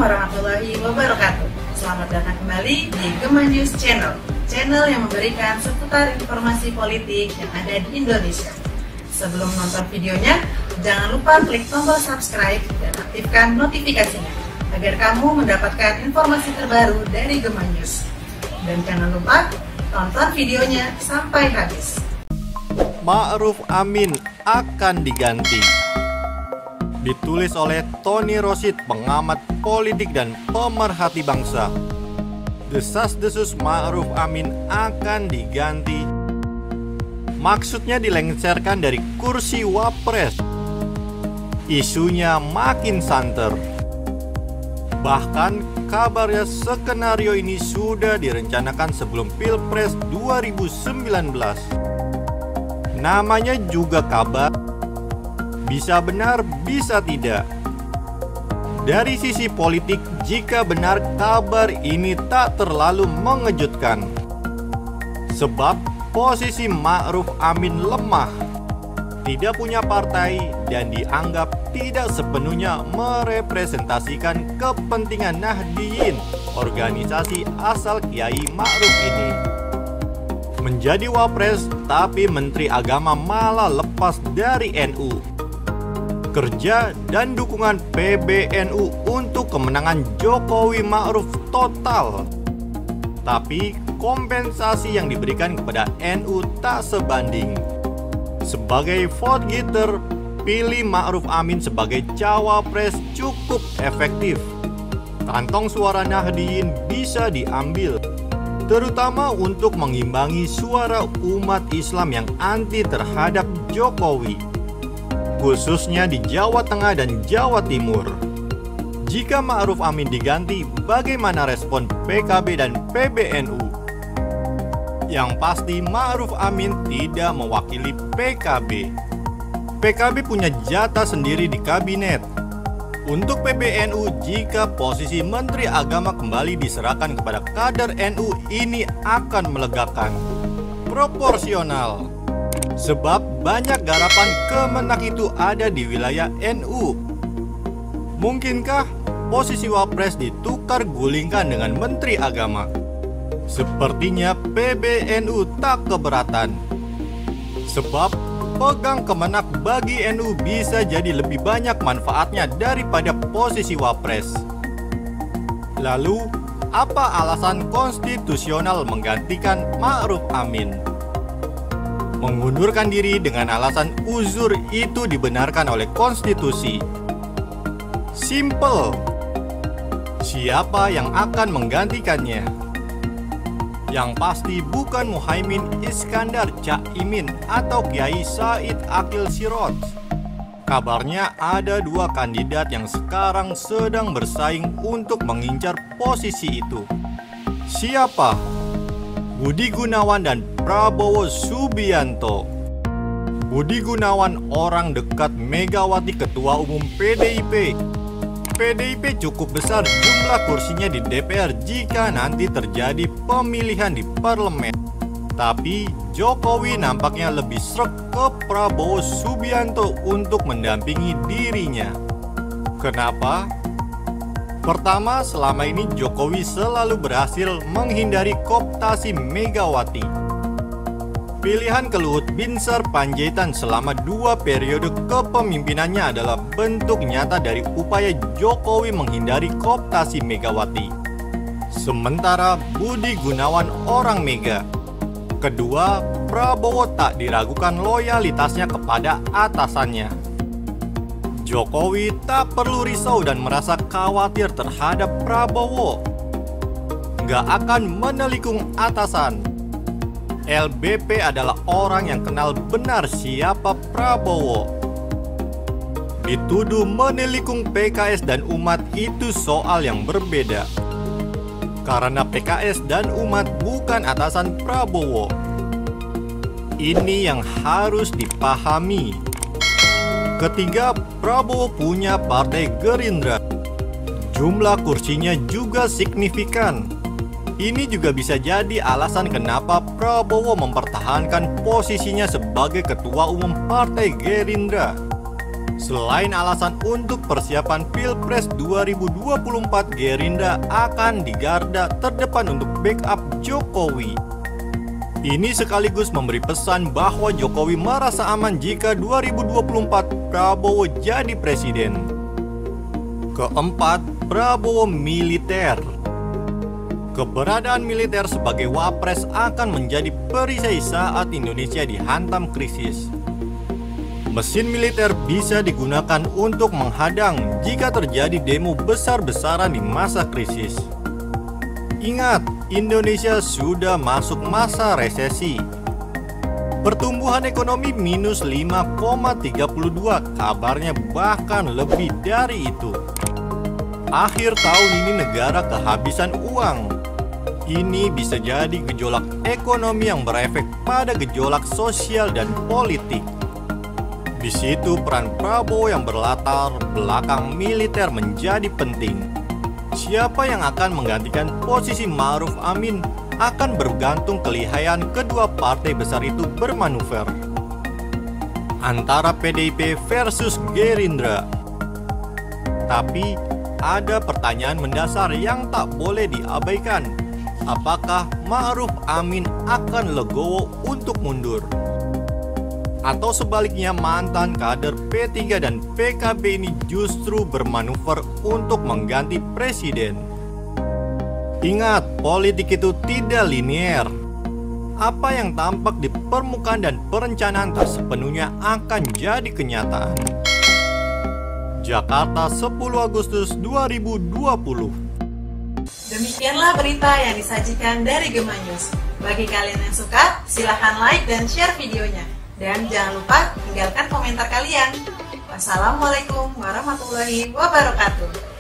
warahmatullahi wabarakatuh. Selamat datang kembali di Gema News Channel, channel yang memberikan seputar informasi politik yang ada di Indonesia. Sebelum nonton videonya, jangan lupa klik tombol subscribe dan aktifkan notifikasinya agar kamu mendapatkan informasi terbaru dari Gema News. Dan jangan lupa tonton videonya sampai habis. Ma'ruf Amin akan diganti. Ditulis oleh Tony Rosid, pengamat politik dan pemerhati bangsa. Desas-desus Ma'ruf Amin akan diganti. Maksudnya dilengsarkan dari kursi Wapres. Isunya makin santer. Bahkan kabarnya skenario ini sudah direncanakan sebelum Pilpres 2019. Namanya juga kabar, bisa benar, bisa tidak. Dari sisi politik, jika benar kabar ini tak terlalu mengejutkan. Sebab posisi Ma'ruf Amin lemah, tidak punya partai, dan dianggap tidak sepenuhnya merepresentasikan kepentingan Nahdliyin, organisasi asal Kiai Ma'ruf ini. Menjadi wapres, tapi Menteri Agama malah lepas dari NU. Kerja dan dukungan PBNU untuk kemenangan Jokowi Ma'ruf total. Tapi kompensasi yang diberikan kepada NU tak sebanding. Sebagai vote getter, pilih Ma'ruf Amin sebagai cawapres cukup efektif. Kantong suara Nahdliyin bisa diambil, terutama untuk mengimbangi suara umat Islam yang anti terhadap Jokowi, khususnya di Jawa Tengah dan Jawa Timur. Jika Ma'ruf Amin diganti, bagaimana respon PKB dan PBNU? Yang pasti Ma'ruf Amin tidak mewakili PKB. PKB punya jatah sendiri di kabinet. Untuk PBNU, jika posisi Menteri Agama kembali diserahkan kepada kader NU, ini akan melegakan. Proporsional. Sebab banyak garapan kemenak itu ada di wilayah NU. Mungkinkah posisi wapres ditukar gulingkan dengan Menteri Agama? Sepertinya PBNU tak keberatan. Sebab pegang kemenak bagi NU bisa jadi lebih banyak manfaatnya daripada posisi wapres. Lalu, apa alasan konstitusional menggantikan Ma'ruf Amin? Mengundurkan diri dengan alasan uzur itu dibenarkan oleh konstitusi. Simple. Siapa yang akan menggantikannya? Yang pasti bukan Muhaimin Iskandar Caimin atau Kiai Said Akil Sirot. Kabarnya ada dua kandidat yang sekarang sedang bersaing untuk mengincar posisi itu. Siapa? Budi Gunawan dan Prabowo Subianto. Budi Gunawan orang dekat Megawati, Ketua Umum PDIP. PDIP cukup besar jumlah kursinya di DPR jika nanti terjadi pemilihan di parlemen. Tapi Jokowi nampaknya lebih srek ke Prabowo Subianto untuk mendampingi dirinya. Kenapa? Pertama, selama ini Jokowi selalu berhasil menghindari kooptasi Megawati. Pilihan ke Luhut Binsar Panjaitan selama 2 periode kepemimpinannya adalah bentuk nyata dari upaya Jokowi menghindari kooptasi Megawati. Sementara Budi Gunawan orang Mega. Kedua, Prabowo tak diragukan loyalitasnya kepada atasannya. Jokowi tak perlu risau dan merasa khawatir terhadap Prabowo. Nggak akan menelikung atasan. LBP adalah orang yang kenal benar siapa Prabowo. Dituduh menelikung PKS dan umat itu soal yang berbeda. Karena PKS dan umat bukan atasan Prabowo. Ini yang harus dipahami. Ketiga, Prabowo punya partai Gerindra. Jumlah kursinya juga signifikan. Ini juga bisa jadi alasan kenapa Prabowo mempertahankan posisinya sebagai Ketua Umum Partai Gerindra. Selain alasan untuk persiapan Pilpres 2024, Gerindra akan digarda terdepan untuk backup Jokowi. Ini sekaligus memberi pesan bahwa Jokowi merasa aman jika 2024 Prabowo jadi presiden. Keempat, Prabowo militer. Keberadaan militer sebagai wapres akan menjadi perisai saat Indonesia dihantam krisis. Mesin militer bisa digunakan untuk menghadang jika terjadi demo besar-besaran di masa krisis. Ingat, Indonesia sudah masuk masa resesi. Pertumbuhan ekonomi minus 5,32, kabarnya bahkan lebih dari itu. Akhir tahun ini negara kehabisan uang. Ini bisa jadi gejolak ekonomi yang berefek pada gejolak sosial dan politik. Di situ peran Prabowo yang berlatar belakang militer menjadi penting. Siapa yang akan menggantikan posisi Ma'ruf Amin akan bergantung kelihayan kedua partai besar itu bermanuver. Antara PDIP versus Gerindra. Tapi ada pertanyaan mendasar yang tak boleh diabaikan. Apakah Ma'ruf Amin akan legowo untuk mundur? Atau sebaliknya mantan kader P3 dan PKB ini justru bermanuver untuk mengganti presiden. Ingat, politik itu tidak linier. Apa yang tampak di permukaan dan perencanaan tak sepenuhnya akan jadi kenyataan. Jakarta, 10 Agustus 2020. Demikianlah berita yang disajikan dari Gema News. Bagi kalian yang suka, silahkan like dan share videonya. Dan jangan lupa tinggalkan komentar kalian. Wassalamualaikum warahmatullahi wabarakatuh.